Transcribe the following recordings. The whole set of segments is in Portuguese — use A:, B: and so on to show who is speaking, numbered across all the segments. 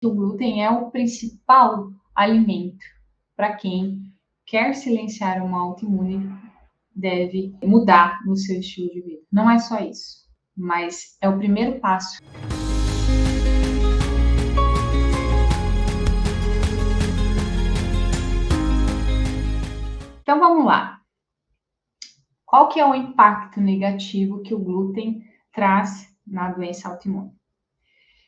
A: O glúten é o principal alimento para quem quer silenciar uma autoimune, deve mudar no seu estilo de vida. Não é só isso, mas é o primeiro passo. Então vamos lá. Qual que é o impacto negativo que o glúten traz na doença autoimune?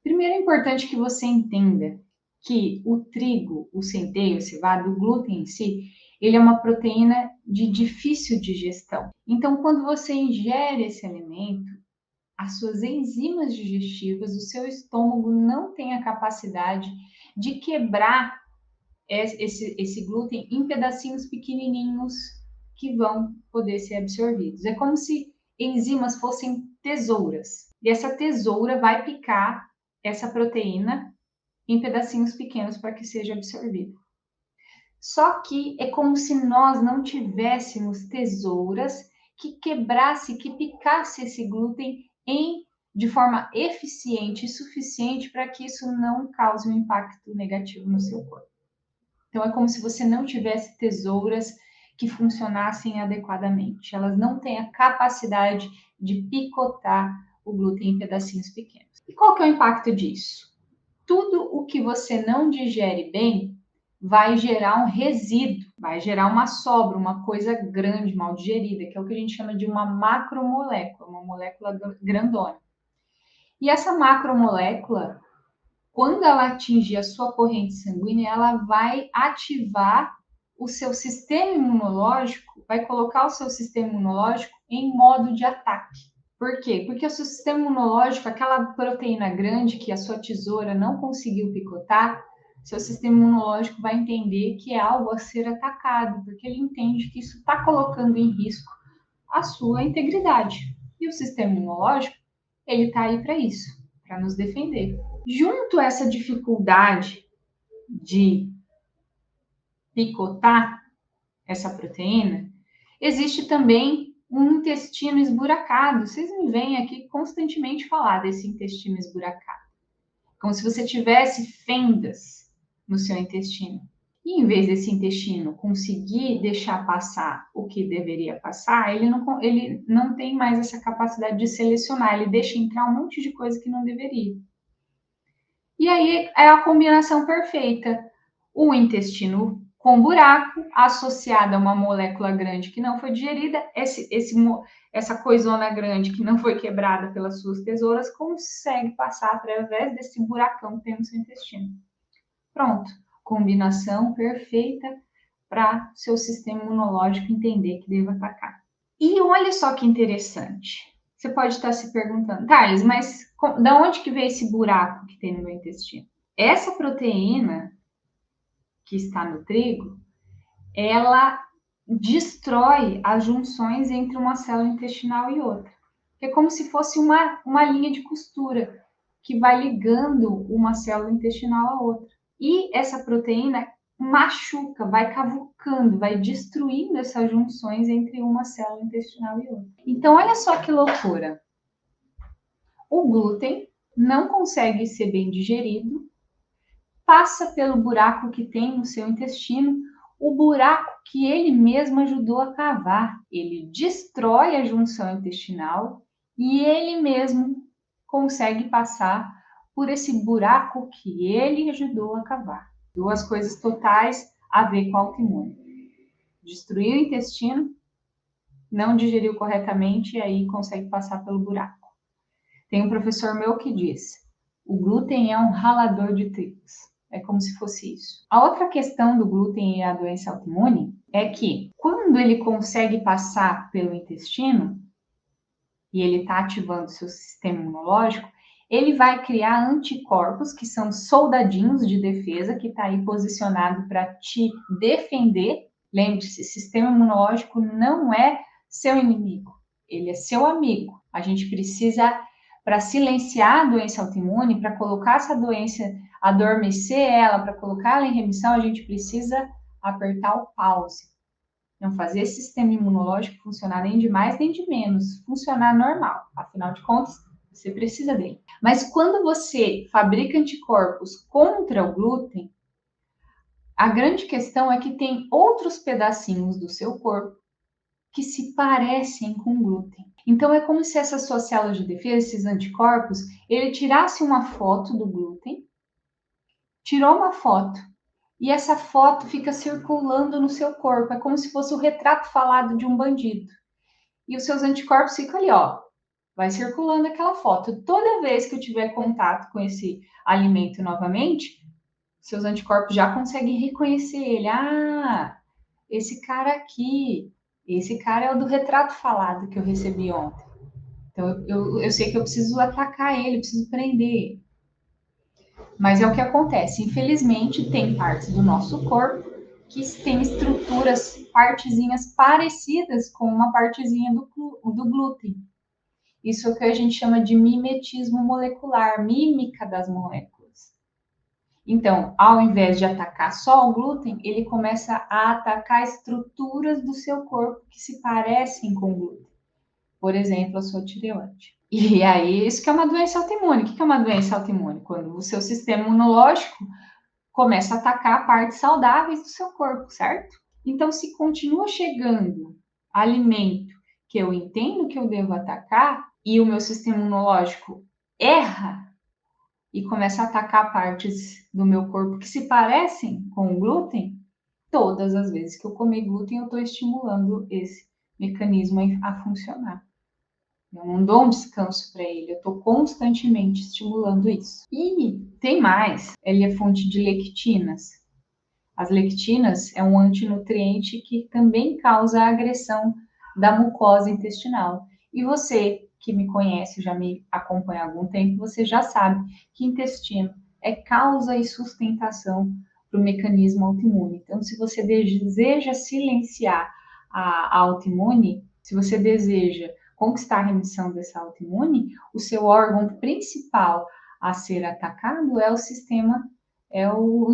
A: Primeiro é importante que você entenda que o trigo, o centeio, a cevada, o glúten em si, ele é uma proteína de difícil digestão. Então, quando você ingere esse alimento, as suas enzimas digestivas, o seu estômago não tem a capacidade de quebrar esse glúten em pedacinhos pequenininhos que vão poder ser absorvidos. É como se enzimas fossem tesouras. E essa tesoura vai picar essa proteína em pedacinhos pequenos para que seja absorvido. Só que é como se nós não tivéssemos tesouras que quebrasse, que picasse esse glúten de forma eficiente e suficiente para que isso não cause um impacto negativo no seu corpo. Então é como se você não tivesse tesouras que funcionassem adequadamente. Elas não têm a capacidade de picotar o glúten em pedacinhos pequenos. E qual que é o impacto disso? Tudo o que você não digere bem vai gerar um resíduo, vai gerar uma sobra, uma coisa grande, mal digerida, que é o que a gente chama de uma macromolécula, uma molécula grandona. E essa macromolécula, quando ela atingir a sua corrente sanguínea, ela vai ativar o seu sistema imunológico, vai colocar o seu sistema imunológico em modo de ataque. Por quê? Porque o seu sistema imunológico, aquela proteína grande que a sua tesoura não conseguiu picotar, seu sistema imunológico vai entender que é algo a ser atacado, porque ele entende que isso está colocando em risco a sua integridade. E o sistema imunológico, ele está aí para isso, para nos defender. Junto a essa dificuldade de picotar essa proteína, existe também um intestino esburacado. Vocês me veem aqui constantemente falar desse intestino esburacado, como se você tivesse fendas no seu intestino. E em vez desse intestino conseguir deixar passar o que deveria passar, ele não tem mais essa capacidade de selecionar, ele deixa entrar um monte de coisa que não deveria. E aí é a combinação perfeita. O intestino com buraco, associada a uma molécula grande que não foi digerida, essa coisona grande que não foi quebrada pelas suas tesouras, consegue passar através desse buracão que tem no seu intestino. Pronto, combinação perfeita para seu sistema imunológico entender que deve atacar. E olha só que interessante. Você pode estar se perguntando, Thales, mas da onde que veio esse buraco que tem no meu intestino? Essa proteína que está no trigo, ela destrói as junções entre uma célula intestinal e outra. É como se fosse uma linha de costura que vai ligando uma célula intestinal à outra. E essa proteína machuca, vai cavucando, vai destruindo essas junções entre uma célula intestinal e outra. Então, olha só que loucura. O glúten não consegue ser bem digerido, passa pelo buraco que tem no seu intestino, o buraco que ele mesmo ajudou a cavar. Ele destrói a junção intestinal e ele mesmo consegue passar por esse buraco que ele ajudou a cavar. Duas coisas totais a ver com autoimune. Destruiu o intestino, não digeriu corretamente e aí consegue passar pelo buraco. Tem um professor meu que diz: o glúten é um ralador de trigos. É como se fosse isso. A outra questão do glúten e a doença autoimune é que quando ele consegue passar pelo intestino e ele está ativando seu sistema imunológico, ele vai criar anticorpos, que são soldadinhos de defesa, que está aí posicionado para te defender. Lembre-se, sistema imunológico não é seu inimigo, ele é seu amigo. A gente precisa, para silenciar a doença autoimune, para colocar essa doença, adormecer ela, para colocar ela em remissão, a gente precisa apertar o pause. Não fazer esse sistema imunológico funcionar nem de mais nem de menos, funcionar normal. Afinal de contas, Você precisa dele. Mas quando você fabrica anticorpos contra o glúten, a grande questão é que tem outros pedacinhos do seu corpo que se parecem com glúten. Então é como se essas suas células de defesa, esses anticorpos, ele tirasse uma foto do glúten, tirou uma foto, e essa foto fica circulando no seu corpo. É como se fosse o retrato falado de um bandido. E os seus anticorpos ficam ali, ó. Vai circulando aquela foto. Toda vez que eu tiver contato com esse alimento novamente, seus anticorpos já conseguem reconhecer ele. Ah, esse cara aqui, esse cara é o do retrato falado que eu recebi ontem. Então, eu sei que eu preciso atacar ele, eu preciso prender ele. Mas é o que acontece. Infelizmente, tem partes do nosso corpo que tem estruturas, partezinhas parecidas com uma partezinha do glúten. Isso é o que a gente chama de mimetismo molecular, mímica das moléculas. Então, ao invés de atacar só o glúten, ele começa a atacar estruturas do seu corpo que se parecem com o glúten. Por exemplo, a sua tireoide. E aí, isso que é uma doença autoimune. O que é uma doença autoimune? Quando o seu sistema imunológico começa a atacar partes saudáveis do seu corpo, certo? Então, se continua chegando alimento que eu entendo que eu devo atacar e o meu sistema imunológico erra e começa a atacar partes do meu corpo que se parecem com o glúten, todas as vezes que eu comer glúten, eu estou estimulando esse mecanismo a funcionar. Eu não dou um descanso para ele, eu estou constantemente estimulando isso. E tem mais, ele é fonte de lectinas. As lectinas é um antinutriente que também causa agressão da mucosa intestinal. E você que me conhece, já me acompanha há algum tempo, você já sabe que intestino é causa e sustentação para o mecanismo autoimune. Então, se você deseja silenciar a autoimune, se você deseja conquistar a remissão dessa autoimune, o seu órgão principal a ser atacado é o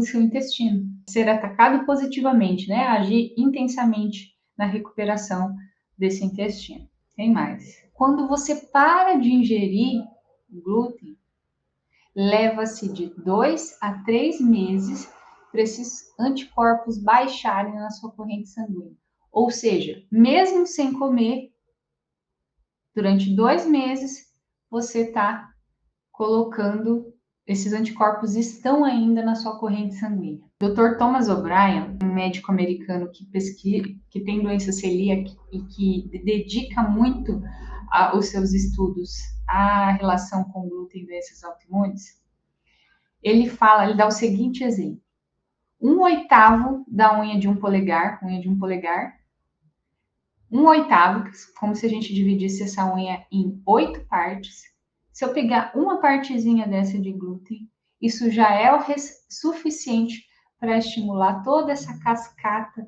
A: seu intestino. Ser atacado positivamente, né? Agir intensamente na recuperação desse intestino. Tem mais. Quando você para de ingerir glúten, leva-se de 2 a 3 meses para esses anticorpos baixarem na sua corrente sanguínea. Ou seja, mesmo sem comer, durante 2 meses, você está colocando, esses anticorpos estão ainda na sua corrente sanguínea. Dr. Thomas O'Brien, um médico americano que tem doença celíaca e que dedica muito os seus estudos à relação com glúten e doenças autoimunes, ele dá o seguinte exemplo: 1/8 da unha de um polegar, um oitavo, como se a gente dividisse essa unha em 8 partes. Se eu pegar uma partezinha dessa de glúten, isso já é o suficiente para estimular toda essa cascata,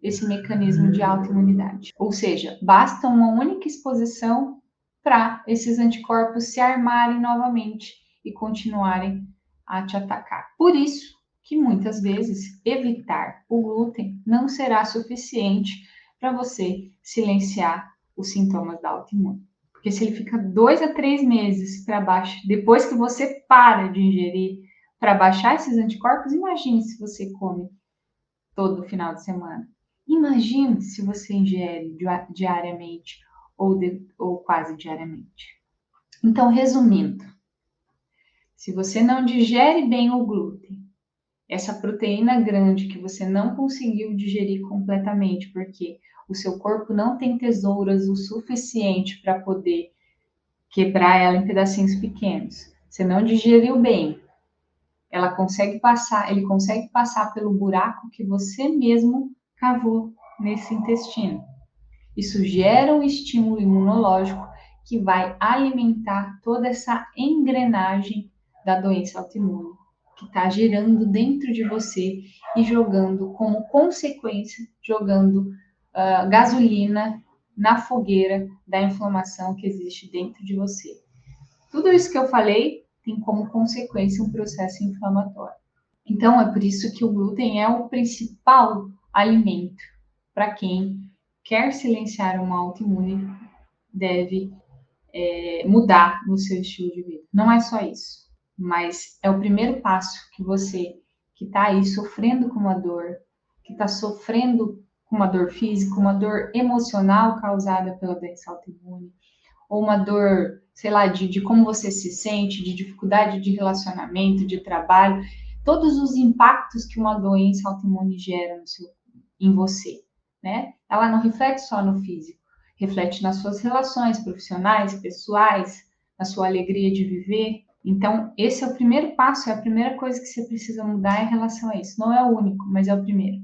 A: esse mecanismo de autoimunidade. Ou seja, basta uma única exposição para esses anticorpos se armarem novamente e continuarem a te atacar. Por isso que muitas vezes evitar o glúten não será suficiente para você silenciar os sintomas da autoimune. Porque se ele fica 2 a 3 meses para baixo, depois que você para de ingerir para baixar esses anticorpos, imagine se você come todo final de semana. Imagine se você ingere diariamente ou quase diariamente. Então, resumindo, se você não digere bem o glúten, essa proteína grande que você não conseguiu digerir completamente, porque o seu corpo não tem tesouras o suficiente para poder quebrar ela em pedacinhos pequenos. Você não digeriu bem. Ele consegue passar pelo buraco que você mesmo cavou nesse intestino. Isso gera um estímulo imunológico que vai alimentar toda essa engrenagem da doença autoimune, que está girando dentro de você e jogando, como consequência, gasolina na fogueira da inflamação que existe dentro de você. Tudo isso que eu falei tem como consequência um processo inflamatório. Então, é por isso que o glúten é o principal alimento para quem quer silenciar uma autoimune, deve mudar no seu estilo de vida. Não é só isso, mas é o primeiro passo que você que está aí sofrendo com uma dor, que está sofrendo com uma dor física, uma dor emocional causada pela doença autoimune, ou uma dor, sei lá, de como você se sente, de dificuldade de relacionamento, de trabalho, todos os impactos que uma doença autoimune gera em você, né? Ela não reflete só no físico, reflete nas suas relações profissionais, pessoais, na sua alegria de viver. Então, esse é o primeiro passo, é a primeira coisa que você precisa mudar em relação a isso. Não é o único, mas é o primeiro.